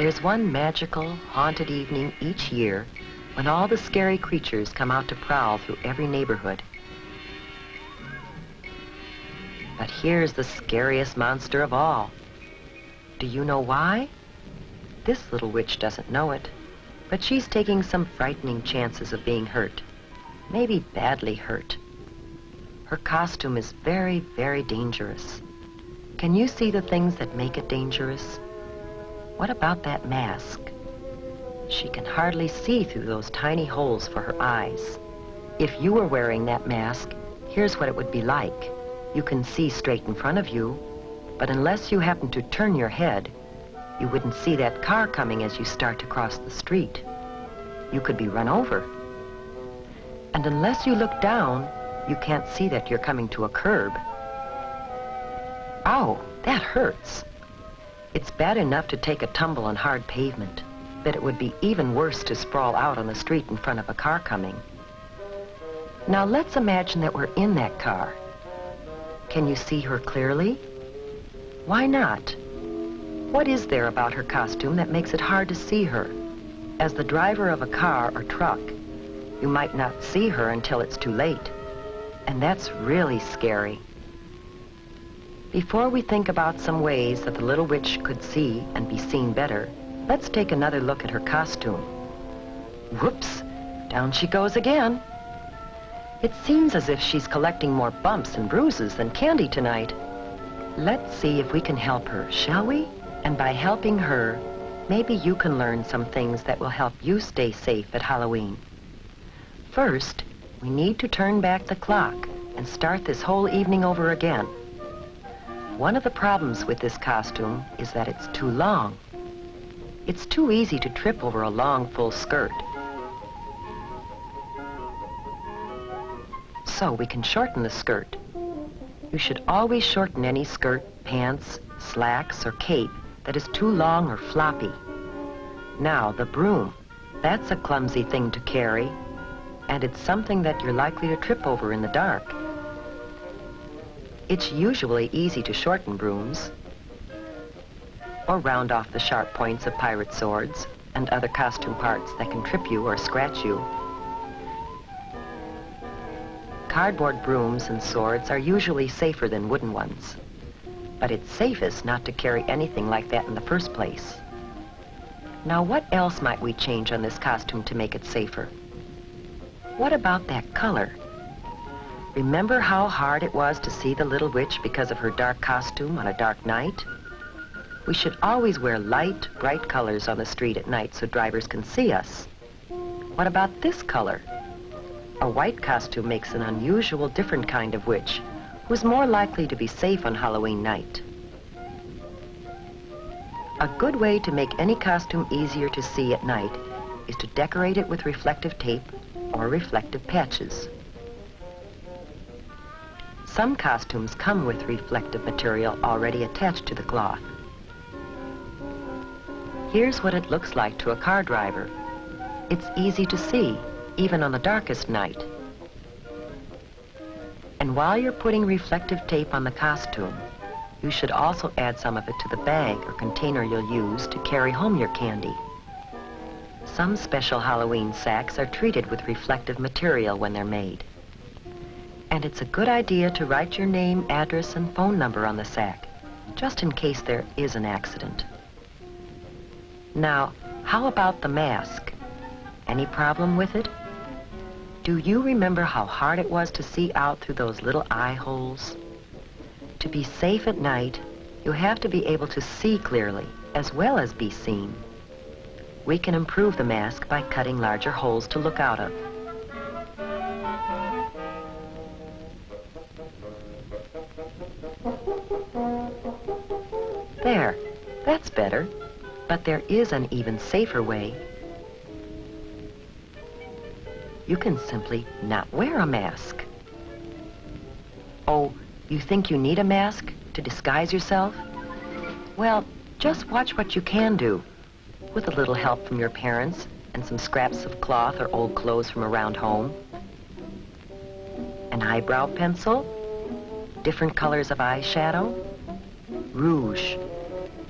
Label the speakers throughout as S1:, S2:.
S1: There's one magical, haunted evening each year when all the scary creatures come out to prowl through every neighborhood. But here's the scariest monster of all. Do you know why? This little witch doesn't know it, but she's taking some frightening chances of being hurt, maybe badly hurt. Her costume is very, very dangerous. Can you see the things that make it dangerous? What about that mask? She can hardly see through those tiny holes for her eyes. If you were wearing that mask, here's what it would be like. You can see straight in front of you, but unless you happen to turn your head, you wouldn't see that car coming as you start to cross the street. You could be run over. And unless you look down, you can't see that you're coming to a curb. Ow, that hurts. It's bad enough to take a tumble on hard pavement, but it would be even worse to sprawl out on the street in front of a car coming. Now let's imagine that we're in that car. Can you see her clearly? Why not? What is there about her costume that makes it hard to see her? As the driver of a car or truck, you might not see her until it's too late. And that's really scary. Before we think about some ways that the little witch could see and be seen better, let's take another look at her costume. Whoops, down she goes again. It seems as if she's collecting more bumps and bruises than candy tonight. Let's see if we can help her, shall we? And by helping her, maybe you can learn some things that will help you stay safe at Halloween. First, we need to turn back the clock and start this whole evening over again. One of the problems with this costume is that it's too long. It's too easy to trip over a long, full skirt. So we can shorten the skirt. You should always shorten any skirt, pants, slacks, or cape that is too long or floppy. Now, the broom. That's a clumsy thing to carry, and it's something that you're likely to trip over in the dark. It's usually easy to shorten brooms or round off the sharp points of pirate swords and other costume parts that can trip you or scratch you. Cardboard brooms and swords are usually safer than wooden ones, but it's safest not to carry anything like that in the first place. Now, what else might we change on this costume to make it safer? What about that color? Remember how hard it was to see the little witch because of her dark costume on a dark night? We should always wear light, bright colors on the street at night so drivers can see us. What about this color? A white costume makes an unusual, different kind of witch who's more likely to be safe on Halloween night. A good way to make any costume easier to see at night is to decorate it with reflective tape or reflective patches. Some costumes come with reflective material already attached to the cloth. Here's what it looks like to a car driver. It's easy to see, even on the darkest night. And while you're putting reflective tape on the costume, you should also add some of it to the bag or container you'll use to carry home your candy. Some special Halloween sacks are treated with reflective material when they're made. And it's a good idea to write your name, address, and phone number on the sack, just in case there is an accident. Now, how about the mask? Any problem with it? Do you remember how hard it was to see out through those little eye holes? To be safe at night, you have to be able to see clearly, as well as be seen. We can improve the mask by cutting larger holes to look out of. There, that's better, but there is an even safer way. You can simply not wear a mask. Oh, you think you need a mask to disguise yourself? Well, just watch what you can do, with a little help from your parents and some scraps of cloth or old clothes from around home. An eyebrow pencil, different colors of eyeshadow, rouge,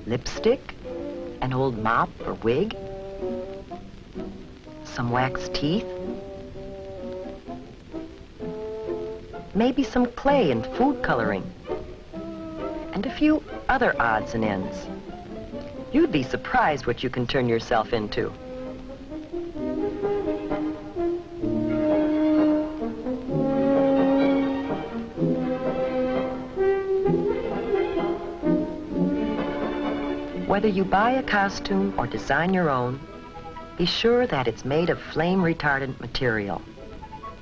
S1: lipstick, an old mop or wig, some wax teeth, maybe some clay and food coloring, and a few other odds and ends. You'd be surprised what you can turn yourself into. Whether you buy a costume or design your own, be sure that it's made of flame-retardant material.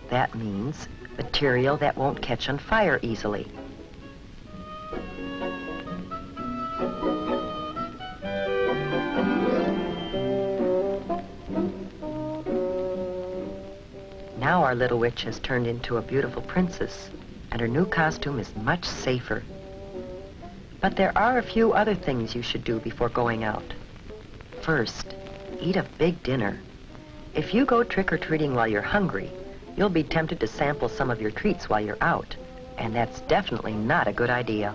S1: That means material that won't catch on fire easily. Now our little witch has turned into a beautiful princess, and her new costume is much safer. But there are a few other things you should do before going out. First, eat a big dinner. If you go trick-or-treating while you're hungry, you'll be tempted to sample some of your treats while you're out, and that's definitely not a good idea.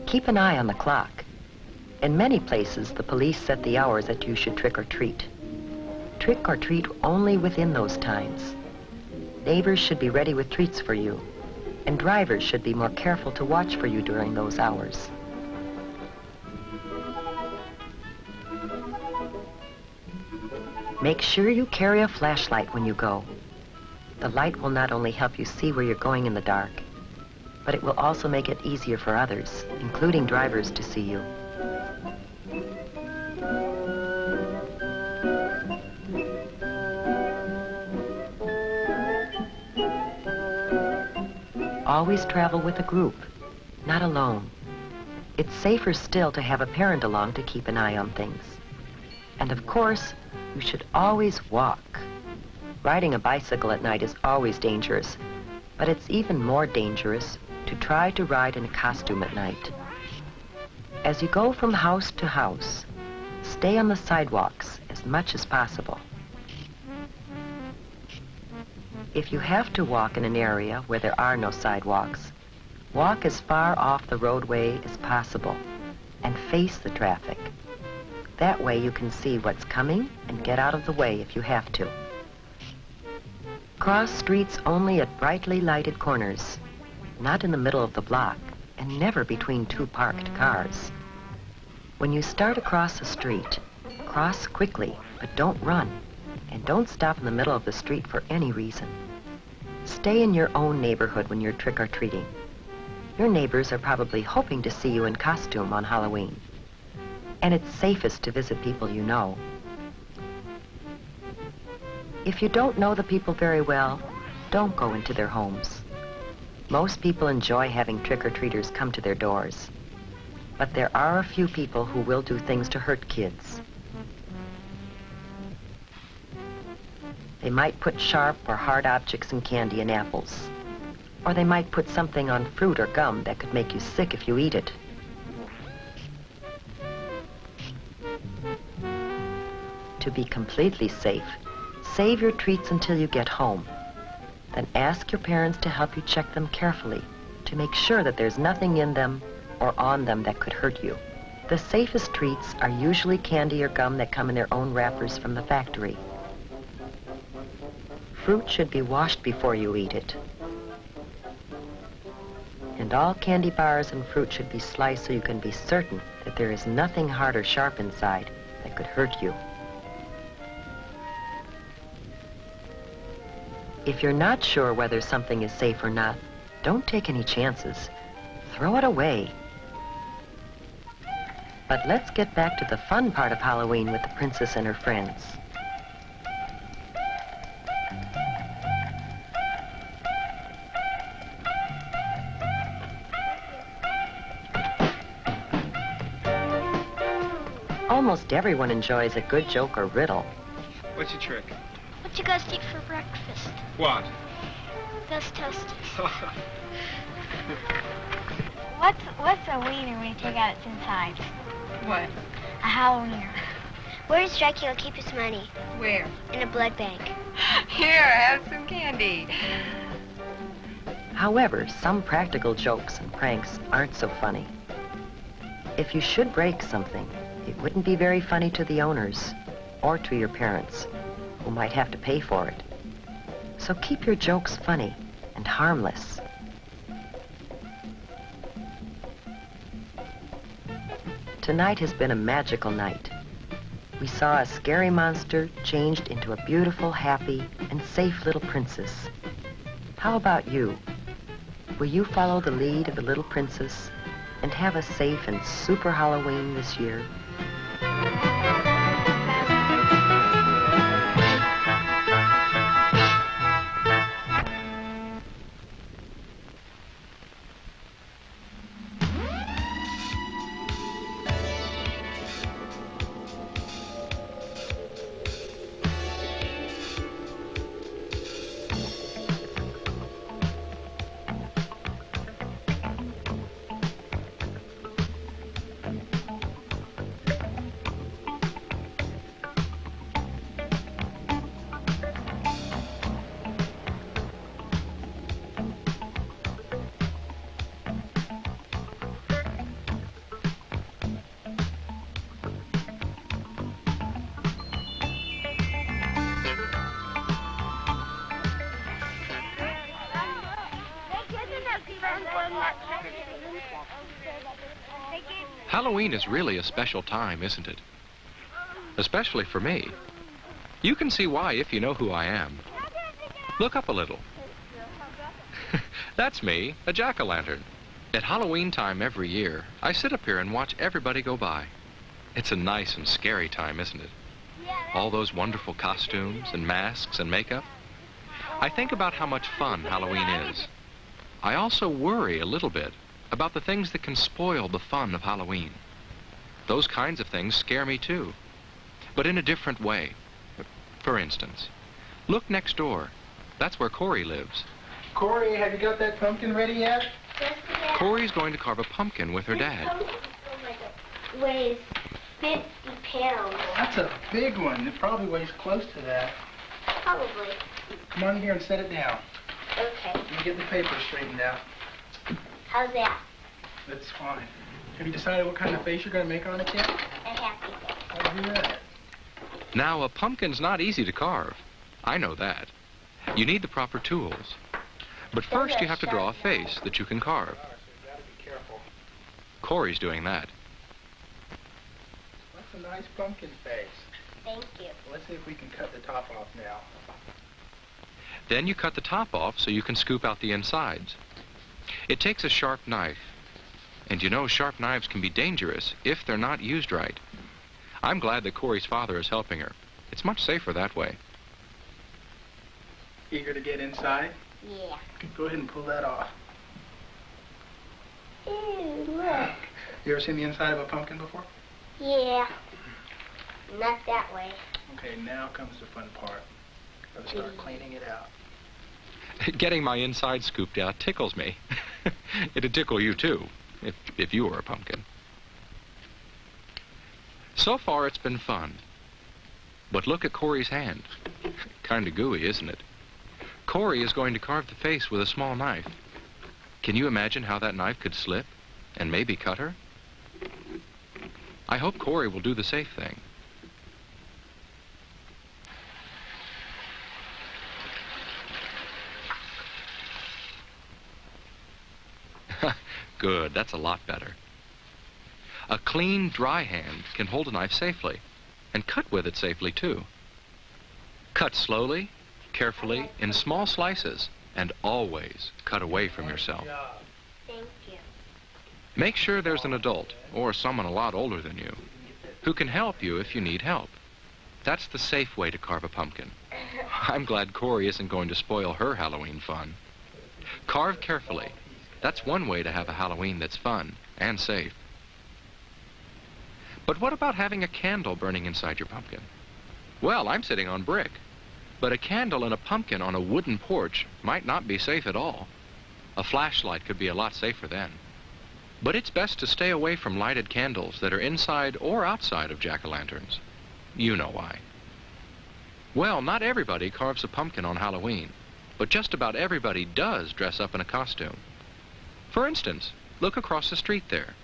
S1: Keep an eye on the clock. In many places, the police set the hours that you should trick-or-treat. Trick-or-treat only within those times. Neighbors should be ready with treats for you, and drivers should be more careful to watch for you during those hours. Make sure you carry a flashlight when you go. The light will not only help you see where you're going in the dark, but it will also make it easier for others, including drivers, to see you. Always travel with a group, not alone. It's safer still to have a parent along to keep an eye on things. And of course, you should always walk. Riding a bicycle at night is always dangerous, but it's even more dangerous to try to ride in a costume at night. As you go from house to house, stay on the sidewalks as much as possible. If you have to walk in an area where there are no sidewalks, walk as far off the roadway as possible and face the traffic. That way you can see what's coming and get out of the way if you have to. Cross streets only at brightly lighted corners, not in the middle of the block, and never between two parked cars. When you start across the street, cross quickly, but don't run, and don't stop in the middle of the street for any reason. Stay in your own neighborhood when you're trick-or-treating. Your neighbors are probably hoping to see you in costume on Halloween. And it's safest to visit people you know. If you don't know the people very well, don't go into their homes. Most people enjoy having trick-or-treaters come to their doors. But there are a few people who will do things to hurt kids. They might put sharp or hard objects in candy and apples. Or they might put something on fruit or gum that could make you sick if you eat it. To be completely safe, save your treats until you get home. Then ask your parents to help you check them carefully to make sure that there's nothing in them or on them that could hurt you. The safest treats are usually candy or gum that come in their own wrappers from the factory. Fruit should be washed before you eat it. And all candy bars and fruit should be sliced so you can be certain that there is nothing hard or sharp inside that could hurt you. If you're not sure whether something is safe or not, don't take any chances. Throw it away. But let's get back to the fun part of Halloween with the princess and her friends. Almost everyone enjoys a good joke or riddle.
S2: What's your trick?
S3: What you guys eat for breakfast?
S2: What?
S3: Gus Toasties.
S2: What's a wiener when you take out its insides?
S4: What?
S2: A Halloweener.
S3: Where does Dracula keep his money?
S4: Where?
S3: In a blood bank.
S4: Here, have some candy.
S1: However, some practical jokes and pranks aren't so funny. If you should break something, it wouldn't be very funny to the owners or to your parents, who might have to pay for it. So keep your jokes funny and harmless. Tonight has been a magical night. We saw a scary monster changed into a beautiful, happy, and safe little princess. How about you? Will you follow the lead of the little princess and have a safe and super Halloween this year?
S5: Halloween is really a special time, isn't it? Especially for me. You can see why if you know who I am. Look up a little. That's me, a jack-o'-lantern. At Halloween time every year, I sit up here and watch everybody go by. It's a nice and scary time, isn't it? All those wonderful costumes and masks and makeup. I think about how much fun Halloween is. I also worry a little bit about the things that can spoil the fun of Halloween. Those kinds of things scare me too, but in a different way. For instance, look next door. That's where Corey lives.
S6: Corey, have you got that pumpkin ready yet?
S3: Yes, Dad.
S5: Corey's going to carve a pumpkin with her
S3: This
S5: dad.
S3: pumpkin, oh my God, weighs 50 pounds.
S6: That's a big one. It probably weighs close to that.
S3: Probably.
S6: Come on here and set it down.
S3: Okay.
S6: Let me get the paper straightened out.
S3: How's that?
S6: That's fine. Have you decided what kind of face you're going to make on it yet?
S3: A happy face.
S6: I'll do that.
S5: Now, a pumpkin's not easy to carve. I know that. You need the proper tools. But first you have to draw a face that you can carve.
S6: All right, so you got to be careful.
S5: Corey's doing that.
S6: That's a nice pumpkin face.
S3: Thank you.
S6: Let's see if we can cut the top off now.
S5: Then you cut the top off so you can scoop out the insides. It takes a sharp knife. And you know, sharp knives can be dangerous if they're not used right. I'm glad that Corey's father is helping her. It's much safer that way.
S6: Eager to get inside?
S3: Yeah.
S6: Go ahead and pull that off.
S3: Ew, look.
S6: You ever seen the inside of a pumpkin before?
S3: Yeah. Not that way.
S6: Okay, now comes the fun part. Gotta start cleaning it out.
S5: Getting my inside scooped out tickles me. It'd tickle you too, if you were a pumpkin. So far it's been fun. But look at Corey's hand. Kinda gooey, isn't it? Corey is going to carve the face with a small knife. Can you imagine how that knife could slip and maybe cut her? I hope Corey will do the safe thing. Good, that's a lot better. A clean, dry hand can hold a knife safely, and cut with it safely too. Cut slowly, carefully, in small slices, and always cut away from yourself.
S3: Thank you.
S5: Make sure there's an adult, or someone a lot older than you, who can help you if you need help. That's the safe way to carve a pumpkin. I'm glad Corey isn't going to spoil her Halloween fun. Carve carefully. That's one way to have a Halloween that's fun and safe. But what about having a candle burning inside your pumpkin? Well, I'm sitting on brick, but a candle and a pumpkin on a wooden porch might not be safe at all. A flashlight could be a lot safer then. But it's best to stay away from lighted candles that are inside or outside of jack-o'-lanterns. You know why. Well, not everybody carves a pumpkin on Halloween, but just about everybody does dress up in a costume. For instance, look across the street there.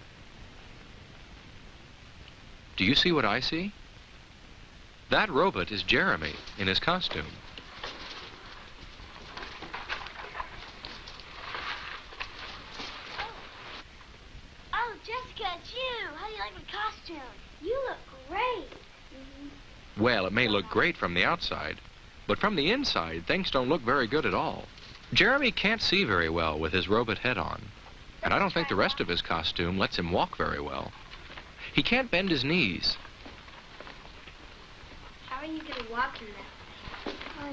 S5: Do you see what I see? That robot is Jeremy in his costume.
S3: Oh, Jessica, it's you. How do you like my costume? You look great.
S5: Well, it may look great from the outside, but from the inside, things don't look very good at all. Jeremy can't see very well with his robot head on, and I don't think the rest of his costume lets him walk very well. He can't bend his knees.
S3: How are you going to walk in that? I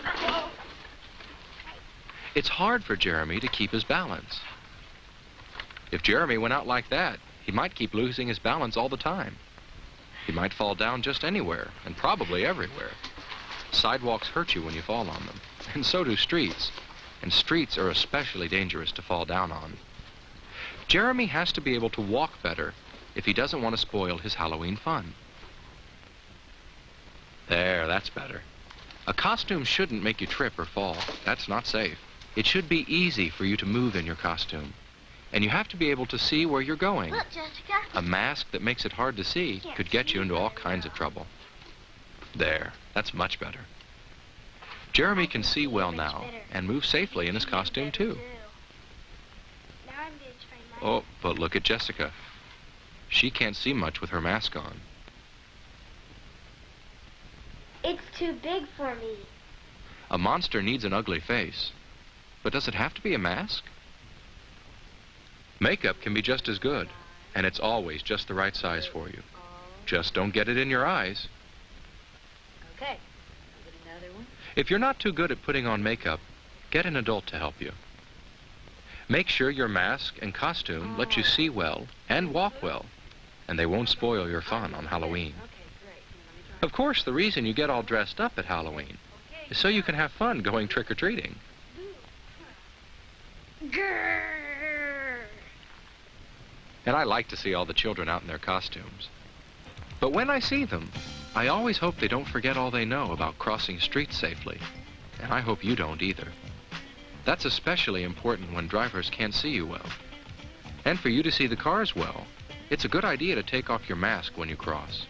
S3: don't know.
S5: It's hard for Jeremy to keep his balance. If Jeremy went out like that, he might keep losing his balance all the time. He might fall down just anywhere, and probably everywhere. Sidewalks hurt you when you fall on them, and so do streets. And streets are especially dangerous to fall down on. Jeremy has to be able to walk better if he doesn't want to spoil his Halloween fun. There, that's better. A costume shouldn't make you trip or fall. That's not safe. It should be easy for you to move in your costume. And you have to be able to see where you're going.
S3: Look, Jessica.
S5: A mask that makes it hard to see could get you into all kinds of trouble. There, that's much better. Jeremy can see well now and move safely in his costume too.
S3: Now I'm going to try my...
S5: Oh, but look at Jessica. She can't see much with her mask on.
S3: It's too big for me.
S5: A monster needs an ugly face. But does it have to be a mask? Makeup can be just as good, and it's always just the right size for you. Just don't get it in your eyes.
S4: Okay. Get another one.
S5: If you're not too good at putting on makeup, get an adult to help you. Make sure your mask and costume let you see well and walk well, and they won't spoil your fun on Halloween. Of course, the reason you get all dressed up at Halloween is so you can have fun going trick-or-treating.
S3: Grrr.
S5: And I like to see all the children out in their costumes. But when I see them, I always hope they don't forget all they know about crossing streets safely. And I hope you don't either. That's especially important when drivers can't see you well. And for you to see the cars well, it's a good idea to take off your mask when you cross.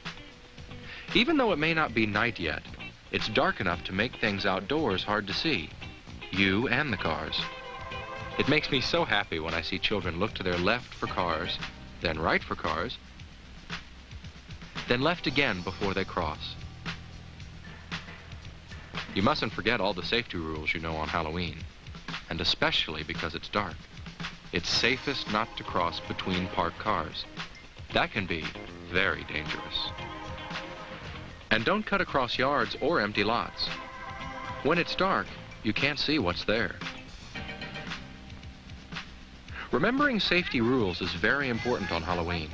S5: Even though it may not be night yet, it's dark enough to make things outdoors hard to see, you and the cars. It makes me so happy when I see children look to their left for cars, then right for cars, then left again before they cross. You mustn't forget all the safety rules you know on Halloween, and especially because it's dark. It's safest not to cross between parked cars. That can be very dangerous. And don't cut across yards or empty lots. When it's dark, you can't see what's there. Remembering safety rules is very important on Halloween.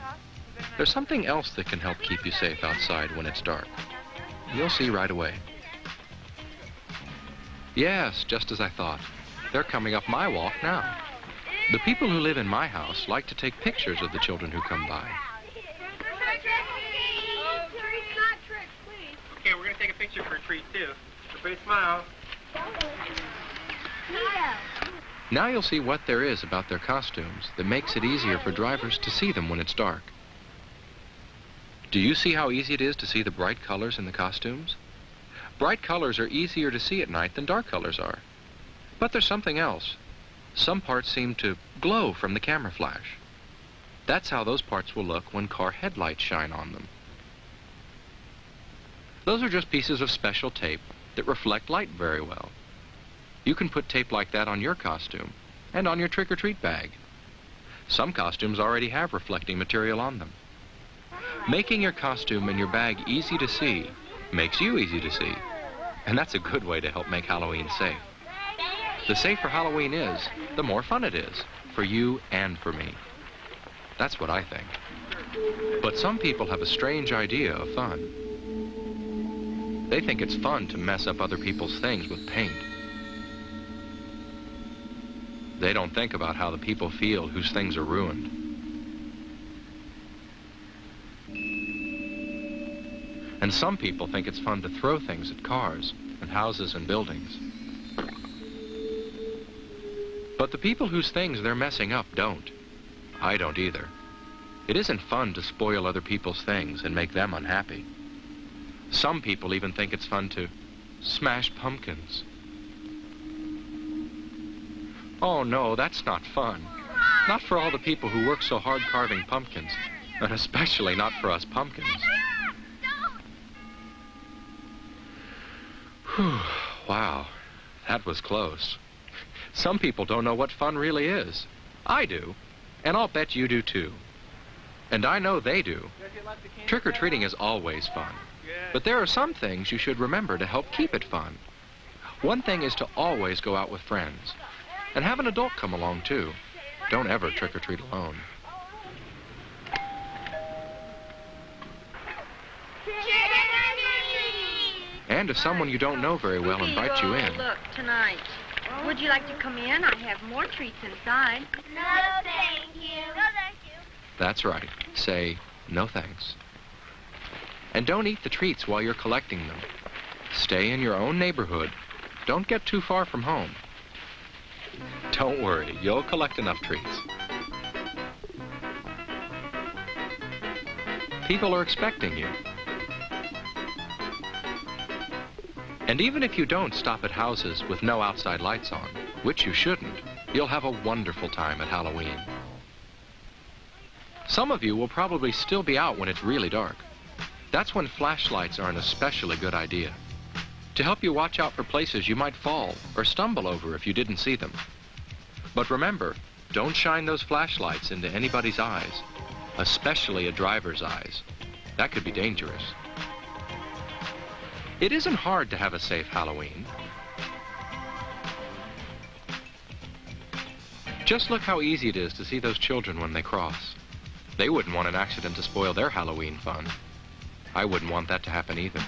S5: There's something else that can help keep you safe outside when it's dark. You'll see right away. Yes, just as I thought. They're coming up my walk now. The people who live in my house like to take pictures of the children who come by.
S7: Okay, we're going to take a picture for a treat, too. Everybody smile.
S5: Now you'll see what there is about their costumes that makes it easier for drivers to see them when it's dark. Do you see how easy it is to see the bright colors in the costumes? Bright colors are easier to see at night than dark colors are. But there's something else. Some parts seem to glow from the camera flash. That's how those parts will look when car headlights shine on them. Those are just pieces of special tape that reflect light very well. You can put tape like that on your costume and on your trick-or-treat bag. Some costumes already have reflecting material on them. Making your costume and your bag easy to see makes you easy to see, and that's a good way to help make Halloween safe. The safer Halloween is, the more fun it is, for you and for me. That's what I think. But some people have a strange idea of fun. They think it's fun to mess up other people's things with paint. They don't think about how the people feel whose things are ruined. And some people think it's fun to throw things at cars and houses and buildings. But the people whose things they're messing up don't. I don't either. It isn't fun to spoil other people's things and make them unhappy. Some people even think it's fun to smash pumpkins. Oh no, that's not fun. Not for all the people who work so hard carving pumpkins, and especially not for us pumpkins. Whew, wow, that was close. Some people don't know what fun really is. I do, and I'll bet you do too. And I know they do. Trick-or-treating is always fun. But there are some things you should remember to help keep it fun. One thing is to always go out with friends. And have an adult come along too. Don't ever trick-or-treat alone. And if someone you don't know very well invites you in.
S8: Look, tonight. Would you like to come in? I have more treats inside.
S3: No, thank you. No, thank you.
S5: That's right. Say, no thanks. And don't eat the treats while you're collecting them. Stay in your own neighborhood. Don't get too far from home. Don't worry, you'll collect enough treats. People are expecting you. And even if you don't stop at houses with no outside lights on, which you shouldn't, you'll have a wonderful time at Halloween. Some of you will probably still be out when it's really dark. That's when flashlights are an especially good idea, to help you watch out for places you might fall or stumble over if you didn't see them. But remember, don't shine those flashlights into anybody's eyes, especially a driver's eyes. That could be dangerous. It isn't hard to have a safe Halloween. Just look how easy it is to see those children when they cross. They wouldn't want an accident to spoil their Halloween fun. I wouldn't want that to happen either.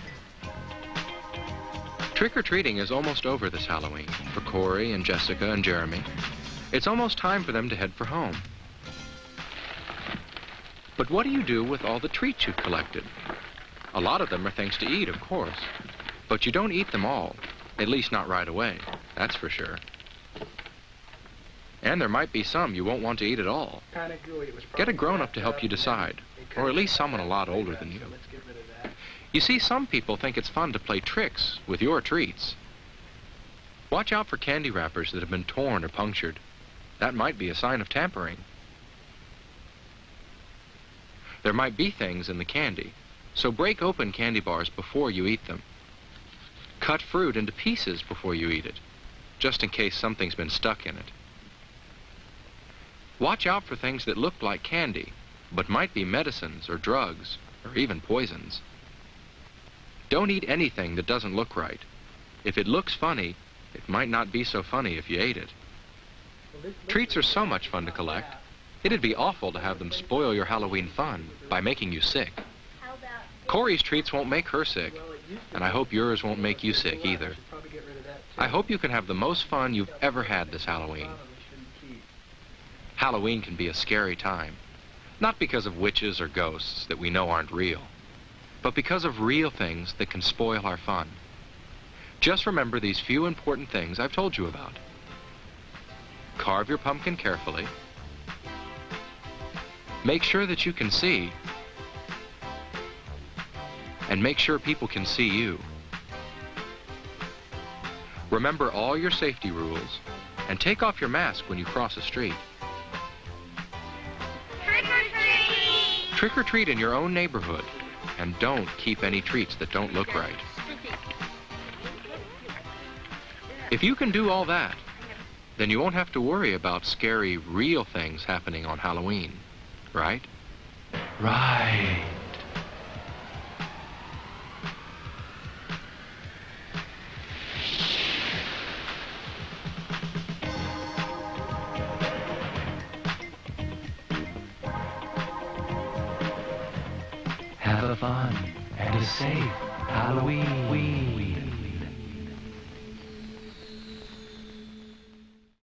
S5: Trick-or-treating is almost over this Halloween for Corey and Jessica and Jeremy. It's almost time for them to head for home. But what do you do with all the treats you've collected? A lot of them are things to eat, of course. But you don't eat them all, at least not right away, that's for sure. And there might be some you won't want to eat at all. Get a grown-up to help you decide, or at least someone a lot older than you. You see, some people think it's fun to play tricks with your treats. Watch out for candy wrappers that have been torn or punctured. That might be a sign of tampering. There might be things in the candy, so break open candy bars before you eat them. Cut fruit into pieces before you eat it, just in case something's been stuck in it. Watch out for things that look like candy, but might be medicines or drugs, or even poisons. Don't eat anything that doesn't look right. If it looks funny, it might not be so funny if you ate it. Treats are so much fun to collect. It'd be awful to have them spoil your Halloween fun by making you sick. Corey's treats won't make her sick, and I hope yours won't make you sick either. I hope you can have the most fun you've ever had this Halloween. Halloween can be a scary time, not because of witches or ghosts that we know aren't real, but because of real things that can spoil our fun. Just remember these few important things I've told you about. Carve your pumpkin carefully. Make sure that you can see. And make sure people can see you. Remember all your safety rules, and take off your mask when you cross a street.
S3: Trick-or-treat!
S5: Trick-or-treat in your own neighborhood, and don't keep any treats that don't look right. If you can do all that, then you won't have to worry about scary, real things happening on Halloween, right? Right.
S9: Have a fun and a safe Halloween.